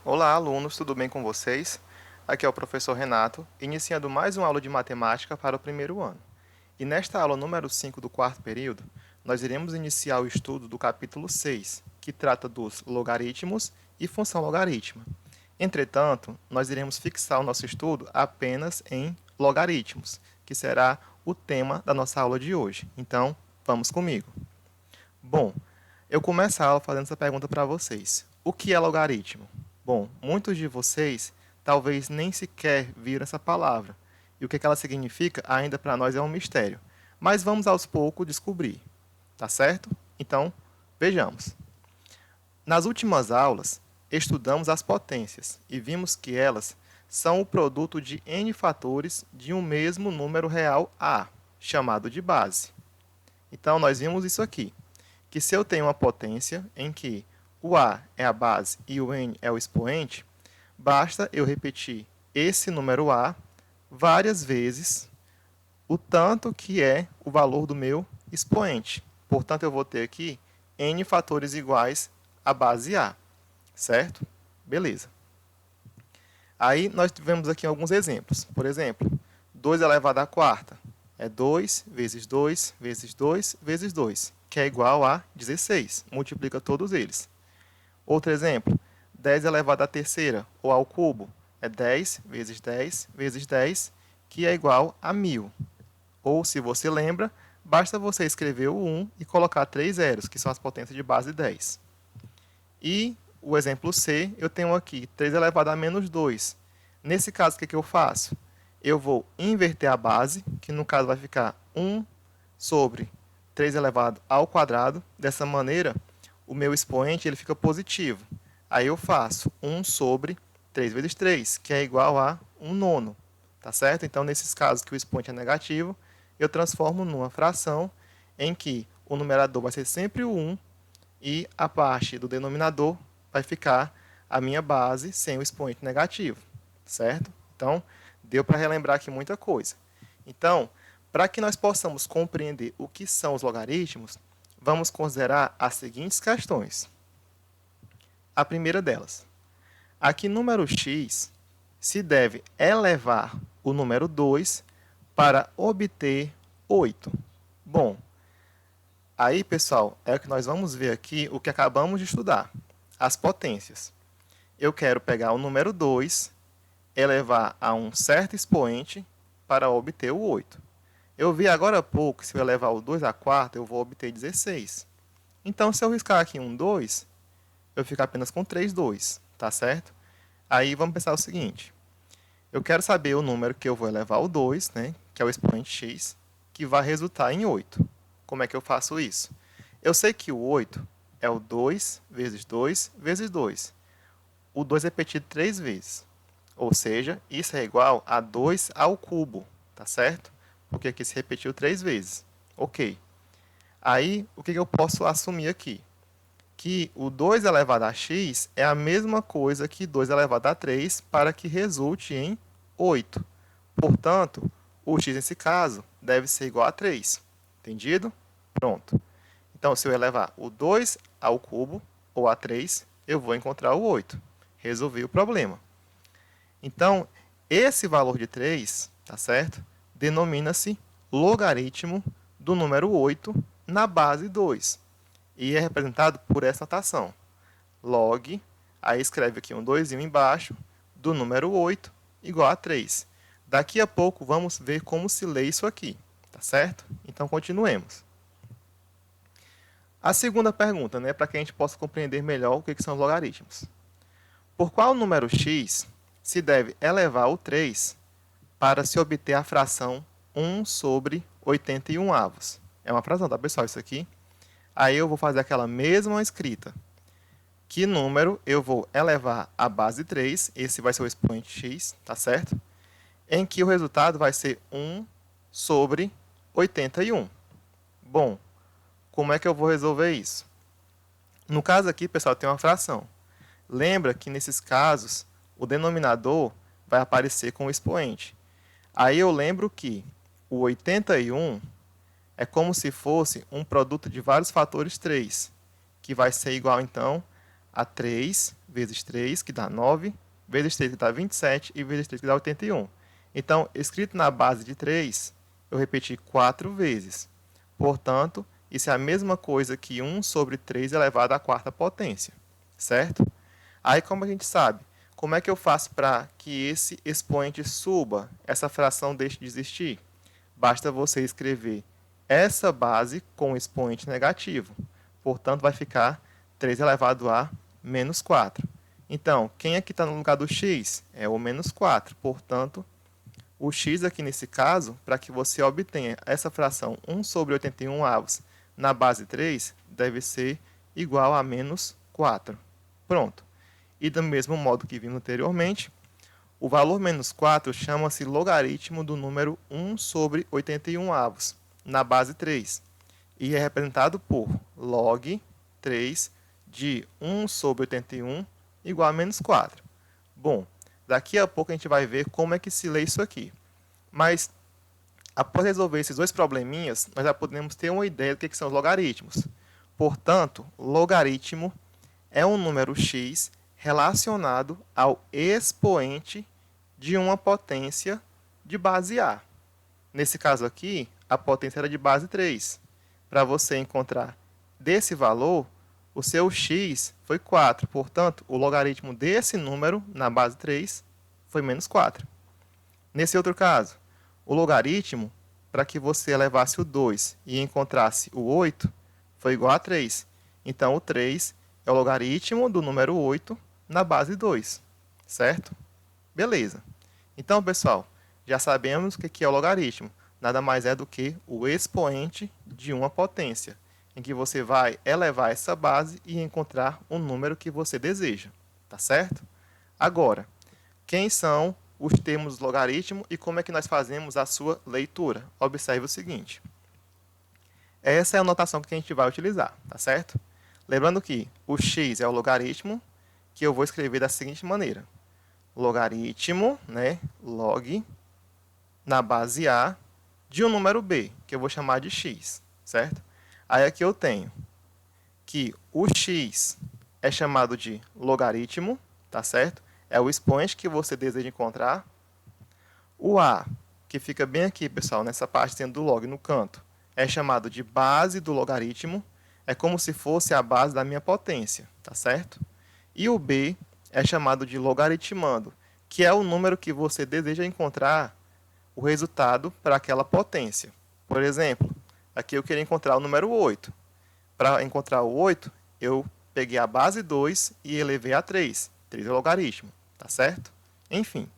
Olá, alunos, tudo bem com vocês? Aqui é o professor Renato, iniciando mais uma aula de matemática para o primeiro ano. E nesta aula número 5 do quarto período, nós iremos iniciar o estudo do capítulo 6, que trata dos logaritmos e função logarítmica. Entretanto, nós iremos fixar o nosso estudo apenas em logaritmos, que será o tema da nossa aula de hoje. Então, vamos comigo. Bom, eu começo a aula fazendo essa pergunta para vocês. O que é logaritmo? Bom, muitos de vocês talvez nem sequer viram essa palavra. E o que ela significa ainda para nós é um mistério. Mas vamos aos poucos descobrir. Tá certo? Então, vejamos. Nas últimas aulas, estudamos as potências e vimos que elas são o produto de n fatores de um mesmo número real A, chamado de base. Então, nós vimos isso aqui, que se eu tenho uma potência em que o A é a base e o N é o expoente, basta eu repetir esse número A várias vezes, o tanto que é o valor do meu expoente. Portanto, eu vou ter aqui N fatores iguais à base A, certo? Beleza. Aí, nós tivemos aqui alguns exemplos. Por exemplo, 2 elevado à quarta é 2 vezes 2 vezes 2 vezes 2, que é igual a 16. Multiplica todos eles. Outro exemplo, 10 elevado à terceira, ou ao cubo, é 10 vezes 10 vezes 10, que é igual a 1000. Ou, se você lembra, basta você escrever o 1 e colocar 3 zeros, que são as potências de base 10. E o exemplo C, eu tenho aqui 3 elevado a menos 2. Nesse caso, o que eu faço? Eu vou inverter a base, que no caso vai ficar 1 sobre 3 elevado ao quadrado. Dessa maneira, o meu expoente ele fica positivo. Aí eu faço 1 sobre 3 vezes 3, que é igual a 1 nono. Tá certo? Então, nesses casos que o expoente é negativo, eu transformo numa fração em que o numerador vai ser sempre o 1 e a parte do denominador vai ficar a minha base sem o expoente negativo. Certo? Então, deu para relembrar aqui muita coisa. Então, para que nós possamos compreender o que são os logaritmos, vamos considerar as seguintes questões. A primeira delas. A que número x se deve elevar o número 2 para obter 8? Bom, aí, pessoal, é o que nós vamos ver aqui, o que acabamos de estudar. As potências. Eu quero pegar o número 2, elevar a um certo expoente para obter o 8. Eu vi agora há pouco que se eu elevar o 2 à quarta, eu vou obter 16. Então, se eu riscar aqui um 2, eu fico apenas com 3 2, tá certo? Aí, vamos pensar o seguinte. Eu quero saber o número que eu vou elevar o 2, né, que é o expoente x, que vai resultar em 8. Como é que eu faço isso? Eu sei que o 8 é o 2 vezes 2 vezes 2. O 2 é repetido 3 vezes. Ou seja, isso é igual a 2 ao cubo, tá certo? Porque aqui se repetiu 3 vezes. Ok. Aí, o que eu posso assumir aqui? Que o 2 elevado a x é a mesma coisa que 2 elevado a 3 para que resulte em 8. Portanto, o x nesse caso deve ser igual a 3. Entendido? Pronto. Então, se eu elevar o 2 ao cubo, ou a 3, eu vou encontrar o 8. Resolvi o problema. Então, esse valor de 3, tá certo? Denomina-se logaritmo do número 8 na base 2. E é representado por essa notação. Log, aí escreve aqui um 2 embaixo, do número 8 igual a 3. Daqui a pouco vamos ver como se lê isso aqui, tá certo? Então, continuemos. A segunda pergunta, né, para que a gente possa compreender melhor o que são os logaritmos. Por qual número x se deve elevar o 3 para se obter a fração 1 sobre 81 avos? É uma fração, tá, pessoal? Isso aqui. Aí eu vou fazer aquela mesma escrita. Que número eu vou elevar à base 3, esse vai ser o expoente x, tá certo? Em que o resultado vai ser 1 sobre 81. Bom, como é que eu vou resolver isso? No caso aqui, pessoal, tem uma fração. Lembra que nesses casos, o denominador vai aparecer com o expoente. Aí eu lembro que o 81 é como se fosse um produto de vários fatores 3, que vai ser igual, então, a 3 vezes 3, que dá 9, vezes 3, que dá 27, e vezes 3, que dá 81. Então, escrito na base de 3, eu repeti 4 vezes. Portanto, isso é a mesma coisa que 1 sobre 3 elevado à quarta potência, certo? Aí, como a gente sabe, como é que eu faço para que esse expoente suba, essa fração deixe de existir? Basta você escrever essa base com expoente negativo. Portanto, vai ficar 3 elevado a menos 4. Então, quem aqui está no lugar do x? É o menos 4. Portanto, o x aqui nesse caso, para que você obtenha essa fração 1 sobre 81 avos na base 3, deve ser igual a menos 4. Pronto. E do mesmo modo que vimos anteriormente, o valor menos 4 chama-se logaritmo do número 1 sobre 81 avos, na base 3, e é representado por log 3 de 1 sobre 81 igual a menos 4. Bom, daqui a pouco a gente vai ver como é que se lê isso aqui. Mas, após resolver esses dois probleminhas, nós já podemos ter uma ideia do que são os logaritmos. Portanto, logaritmo é um número x relacionado ao expoente de uma potência de base A. Nesse caso aqui, a potência era de base 3. Para você encontrar desse valor, o seu x foi 4. Portanto, o logaritmo desse número na base 3 foi menos 4. Nesse outro caso, o logaritmo, para que você elevasse o 2 e encontrasse o 8, foi igual a 3. Então, o 3 é o logaritmo do número 8 na base 2, certo? Beleza. Então, pessoal, já sabemos o que é o logaritmo. Nada mais é do que o expoente de uma potência, em que você vai elevar essa base e encontrar o número que você deseja, tá certo? Agora, quem são os termos logaritmo e como é que nós fazemos a sua leitura? Observe o seguinte. Essa é a notação que a gente vai utilizar, tá certo? Lembrando que o x é o logaritmo, que eu vou escrever da seguinte maneira. Logaritmo, né, log, na base A, de um número b, que eu vou chamar de x, certo? Aí aqui eu tenho que o x é chamado de logaritmo, tá certo? É o expoente que você deseja encontrar. O a, que fica bem aqui, pessoal, nessa parte do log no canto, é chamado de base do logaritmo. É como se fosse a base da minha potência, tá certo? E o b é chamado de logaritmando, que é o número que você deseja encontrar o resultado para aquela potência. Por exemplo, aqui eu queria encontrar o número 8. Para encontrar o 8, eu peguei a base 2 e elevei a 3. 3 é o logaritmo, tá certo? Enfim.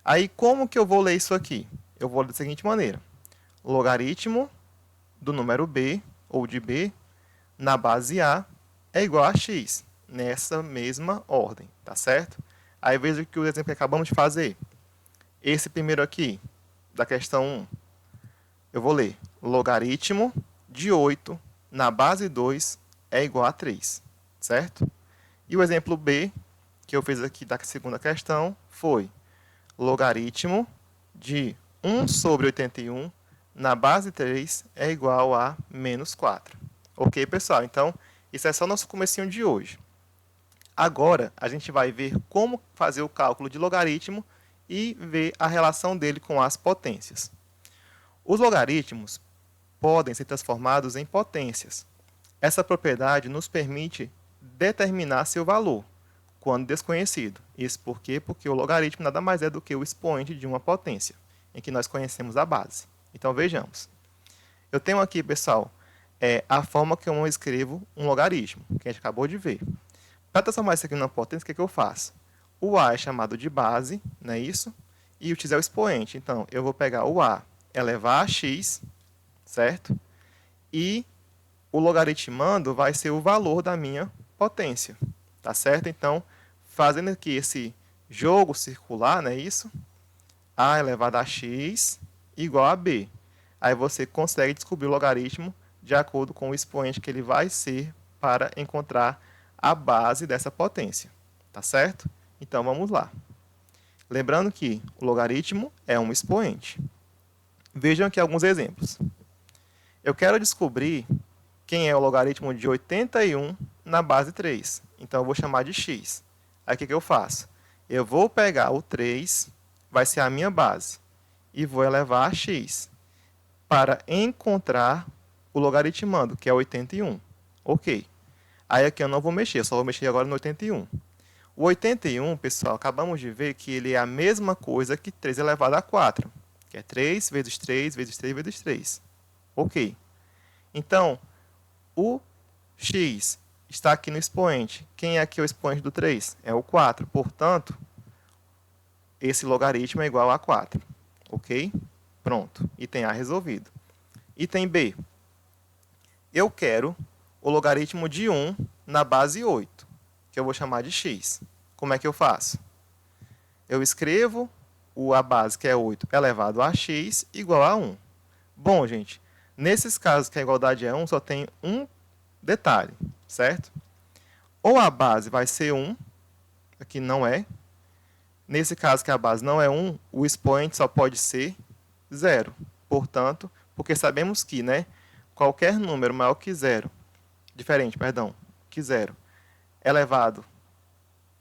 Aí, como que eu vou ler isso aqui? Eu vou ler da seguinte maneira. Logaritmo do número b, ou de b, na base A, é igual a x, nessa mesma ordem, tá certo? Aí veja que o exemplo que acabamos de fazer. Esse primeiro aqui, da questão 1, eu vou ler. Logaritmo de 8 na base 2 é igual a 3, certo? E o exemplo B, que eu fiz aqui da segunda questão, foi logaritmo de 1 sobre 81 na base 3 é igual a menos 4. Ok, pessoal? Então, isso é só o nosso comecinho de hoje. Agora, a gente vai ver como fazer o cálculo de logaritmo e ver a relação dele com as potências. Os logaritmos podem ser transformados em potências. Essa propriedade nos permite determinar seu valor, quando desconhecido. Isso por quê? Porque o logaritmo nada mais é do que o expoente de uma potência, em que nós conhecemos a base. Então, vejamos. Eu tenho aqui, pessoal, a forma que eu escrevo um logaritmo, que a gente acabou de ver. Para transformar isso aqui numa potência, o que eu faço? O a é chamado de base, não é isso? E o x é o expoente. Então, eu vou pegar o a elevar a x, certo? E o logaritmando vai ser o valor da minha potência, tá certo? Então, fazendo aqui esse jogo circular, não é isso? A elevado a x igual a b. Aí você consegue descobrir o logaritmo de acordo com o expoente que ele vai ser para encontrar a base dessa potência, tá certo? Então, vamos lá. Lembrando que o logaritmo é um expoente. Vejam aqui alguns exemplos. Eu quero descobrir quem é o logaritmo de 81 na base 3. então eu vou chamar de x. Aí o que eu faço? Eu vou pegar o 3, vai ser a minha base, e vou elevar a x, para encontrar o logaritmando, que é 81. Ok. Aí aqui eu não vou mexer, eu só vou mexer agora no 81. O 81, pessoal, acabamos de ver que ele é a mesma coisa que 3 elevado a 4, que é 3 vezes 3 vezes 3 vezes 3. Ok. Então, o x está aqui no expoente. Quem é aqui o expoente do 3? É o 4. Portanto, esse logaritmo é igual a 4. Ok? Pronto. Item A resolvido. Item B. Eu quero o logaritmo de 1 na base 8, que eu vou chamar de x. Como é que eu faço? Eu escrevo a base, que é 8, elevado a x, igual a 1. Bom, gente, nesses casos que a igualdade é 1, só tem um detalhe, certo? Ou a base vai ser 1, aqui não é. Nesse caso que a base não é 1, o expoente só pode ser 0. Portanto, porque sabemos que, né, qualquer número maior que 0, que 0, elevado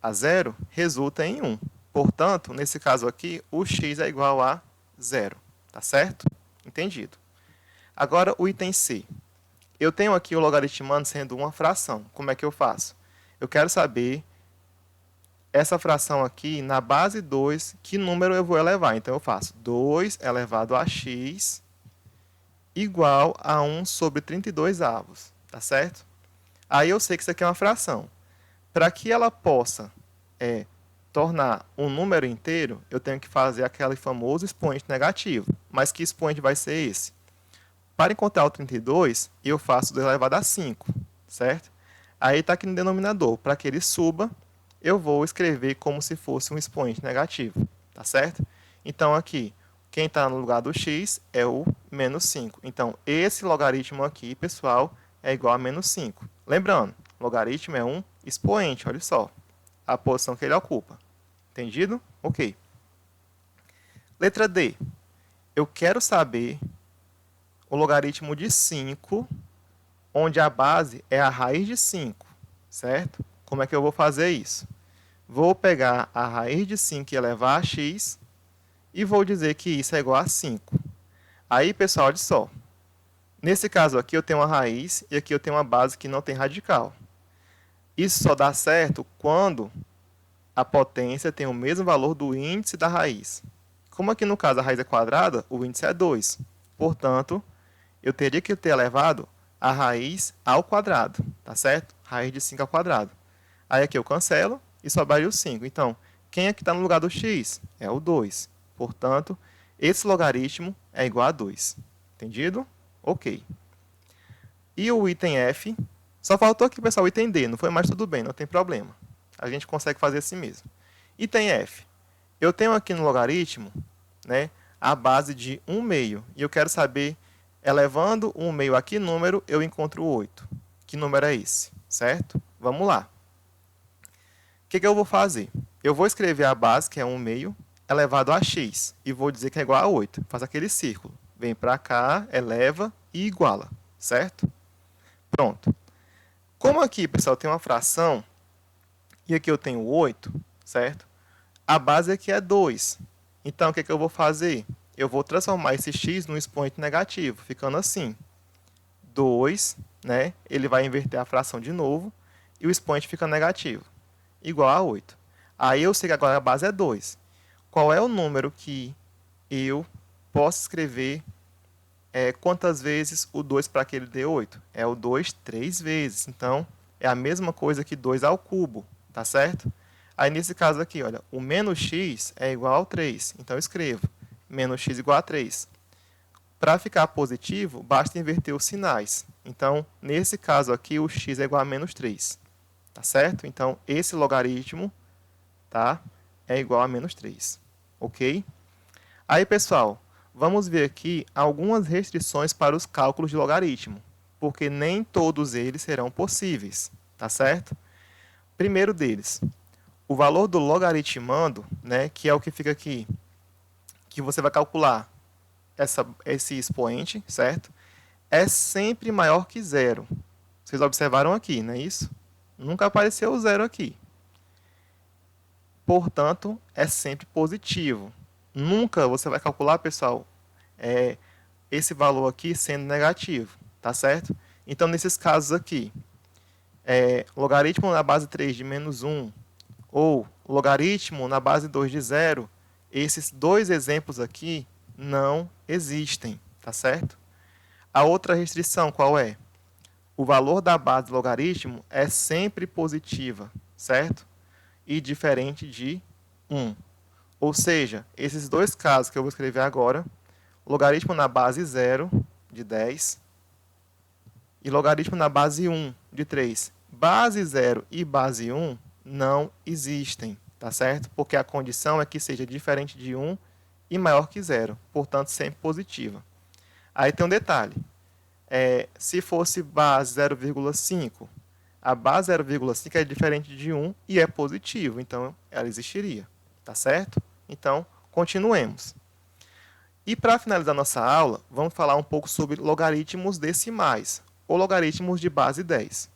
a 0, resulta em 1. Portanto, nesse caso aqui, o x é igual a 0. Tá certo? Entendido. Agora, o item C. Eu tenho aqui o logaritmando sendo uma fração. Como é que eu faço? Eu quero saber essa fração aqui, na base 2, que número eu vou elevar. Então, eu faço 2 elevado a x igual a 1 sobre 32 avos. Tá certo? Aí eu sei que isso aqui é uma fração. Para que ela possa tornar um número inteiro, eu tenho que fazer aquele famoso expoente negativo. Mas que expoente vai ser esse? Para encontrar o 32, eu faço 2 elevado a 5, certo? Aí está aqui no denominador. Para que ele suba, eu vou escrever como se fosse um expoente negativo, tá certo? Então, aqui, quem está no lugar do x é o menos 5. Então, esse logaritmo aqui, pessoal, é igual a menos 5. Lembrando, logaritmo é um expoente, olha só, a posição que ele ocupa. Entendido? Ok. Letra D. Eu quero saber o logaritmo de 5, onde a base é a raiz de 5, certo? Como é que eu vou fazer isso? Vou pegar a raiz de 5 e elevar a x, e vou dizer que isso é igual a 5. Aí, pessoal, olha só. Nesse caso aqui, eu tenho uma raiz, e aqui eu tenho uma base que não tem radical. Isso só dá certo quando a potência tem o mesmo valor do índice da raiz. Como aqui no caso a raiz é quadrada, o índice é 2. Portanto, eu teria que ter elevado a raiz ao quadrado, tá certo? Raiz de 5 ao quadrado. Aí aqui eu cancelo e sobraria o 5. Então, quem é que está no lugar do x? É o 2. Portanto, esse logaritmo é igual a 2. Entendido? Ok. E o item F, só faltou aqui, pessoal, o item D. Não foi mais, tudo bem, não tem problema. A gente consegue fazer assim mesmo. Item F. Eu tenho aqui no logaritmo, né, a base de 1 meio. E eu quero saber, elevando 1 meio a que número, eu encontro 8. Que número é esse? Certo? Vamos lá. O que eu vou fazer? Eu vou escrever a base, que é 1 meio, elevado a x. E vou dizer que é igual a 8. Faz aquele círculo. Vem para cá, eleva e iguala. Certo? Pronto. Como aqui, pessoal, tem uma fração, e aqui eu tenho 8, certo? A base aqui é 2. Então, o que eu vou fazer? Eu vou transformar esse x num expoente negativo, ficando assim. 2, né? Ele vai inverter a fração de novo, e o expoente fica negativo, igual a 8. Aí eu sei que agora a base é 2. Qual é o número que eu posso escrever quantas vezes o 2 para que ele dê 8? É o 2 3 vezes. Então, é a mesma coisa que 2 ao cubo, tá certo? Aí, nesse caso aqui, olha, o menos x é igual a 3. Então, eu escrevo menos x igual a 3. Para ficar positivo, basta inverter os sinais. Então, nesse caso aqui, o x é igual a menos 3. Tá certo? Então, esse logaritmo, tá, é igual a menos 3. Ok? Aí, pessoal, vamos ver aqui algumas restrições para os cálculos de logaritmo, porque nem todos eles serão possíveis. Tá certo? Primeiro deles, o valor do logaritmando, né, que é o que fica aqui, que você vai calcular esse expoente, certo? É sempre maior que zero. Vocês observaram aqui, não é isso? Nunca apareceu o zero aqui. Portanto, é sempre positivo. Nunca você vai calcular, pessoal, esse valor aqui sendo negativo, tá certo? Então, nesses casos aqui, logaritmo na base 3 de menos 1 ou logaritmo na base 2 de 0, esses dois exemplos aqui não existem, tá certo? A outra restrição qual é? O valor da base do logaritmo é sempre positiva, certo? E diferente de 1. Ou seja, esses dois casos que eu vou escrever agora, logaritmo na base 0 de 10 e logaritmo na base 1 de 3. Base 0 e base 1 não existem, tá certo? Porque a condição é que seja diferente de 1 e maior que 0, portanto, sempre positiva. Aí tem um detalhe. Se fosse base 0,5, a base 0,5 é diferente de 1 e é positivo, então ela existiria, tá certo? Então, continuemos. E para finalizar nossa aula, vamos falar um pouco sobre logaritmos decimais, ou logaritmos de base 10.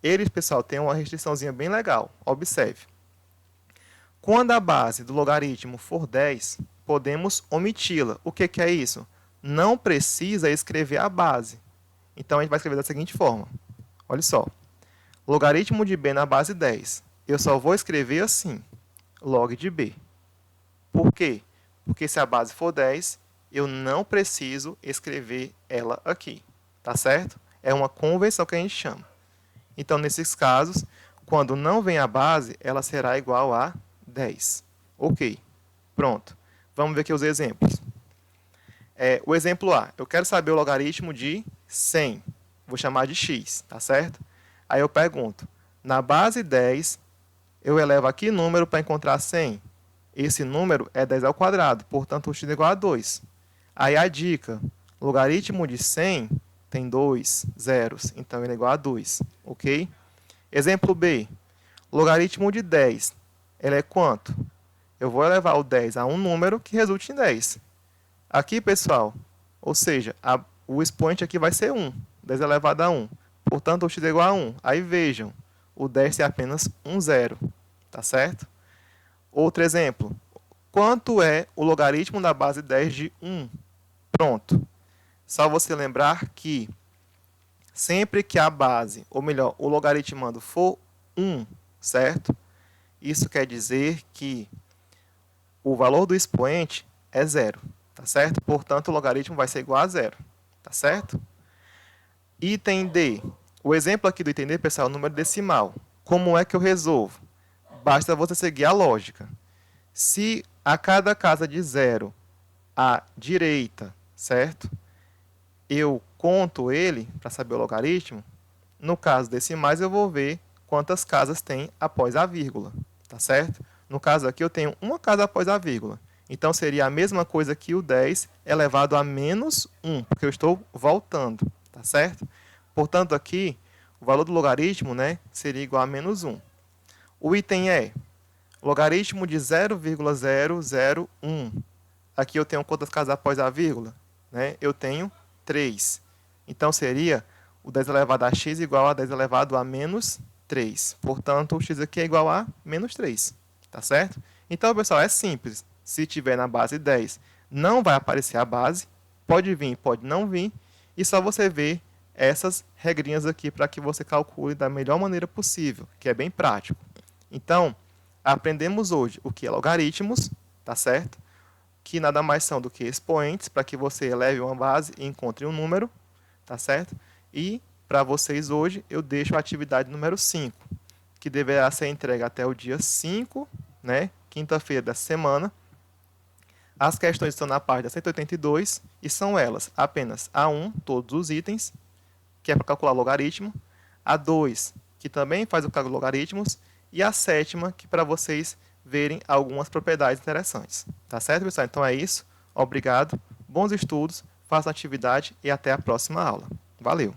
Eles, pessoal, têm uma restriçãozinha bem legal. Observe. Quando a base do logaritmo for 10, podemos omiti-la. O que é isso? Não precisa escrever a base. Então, a gente vai escrever da seguinte forma. Olha só. Logaritmo de b na base 10. Eu só vou escrever assim. Log de b. Por quê? Porque se a base for 10, eu não preciso escrever ela aqui. Tá certo? É uma convenção que a gente chama. Então, nesses casos, quando não vem a base, ela será igual a 10. Ok. Pronto. Vamos ver aqui os exemplos. O exemplo A. Eu quero saber o logaritmo de 100. Vou chamar de x, tá certo? Aí eu pergunto. Na base 10, eu elevo aqui número para encontrar 100. Esse número é 10 ao quadrado, portanto, o x é igual a 2. Aí a dica. Logaritmo de 100 tem 2 zeros, então ele é igual a 2. Ok? Exemplo B. Logaritmo de 10. Ele é quanto? Eu vou elevar o 10 a um número que resulte em 10. Aqui, pessoal, ou seja, o expoente aqui vai ser 1. 10 elevado a 1. Portanto, o x é igual a 1. Aí vejam, o 10 é apenas um zero. Tá certo? Outro exemplo. Quanto é o logaritmo da base 10 de 1? Pronto. Só você lembrar que sempre que a base, ou melhor, o logaritmando for 1, certo? Isso quer dizer que o valor do expoente é zero. Tá certo? Portanto, o logaritmo vai ser igual a zero. Tá certo? Item D. O exemplo aqui do item D, pessoal, é o número decimal. Como é que eu resolvo? Basta você seguir a lógica. Se a cada casa de zero à direita, certo? Eu conto ele para saber o logaritmo. No caso decimais, eu vou ver quantas casas tem após a vírgula. Tá certo? No caso aqui, eu tenho uma casa após a vírgula. Então, seria a mesma coisa que o 10 elevado a menos 1, porque eu estou voltando, tá certo? Portanto, aqui, o valor do logaritmo, né, seria igual a menos 1. O item é logaritmo de 0,001. Aqui eu tenho quantas casas após a vírgula? Né? Eu tenho 3. Então, seria o 10 elevado a x igual a 10 elevado a menos 3. Portanto, o x aqui é igual a menos 3. Tá certo? Então, pessoal, é simples. Se tiver na base 10, não vai aparecer a base. Pode vir, pode não vir. E só você ver essas regrinhas aqui para que você calcule da melhor maneira possível, que é bem prático. Então, aprendemos hoje o que é logaritmos, tá certo? Que nada mais são do que expoentes, para que você eleve uma base e encontre um número, tá certo? E, para vocês hoje, eu deixo a atividade número 5, que deverá ser entregue até o dia 5, né? Quinta-feira da semana. As questões estão na página 182 e são elas apenas a 1, todos os itens, que é para calcular logaritmo, a 2, que também faz o cálculo de logaritmos, e a 7ª, que para vocês verem algumas propriedades interessantes. Tá certo, pessoal? Então é isso. Obrigado, bons estudos, façam atividade e até a próxima aula. Valeu!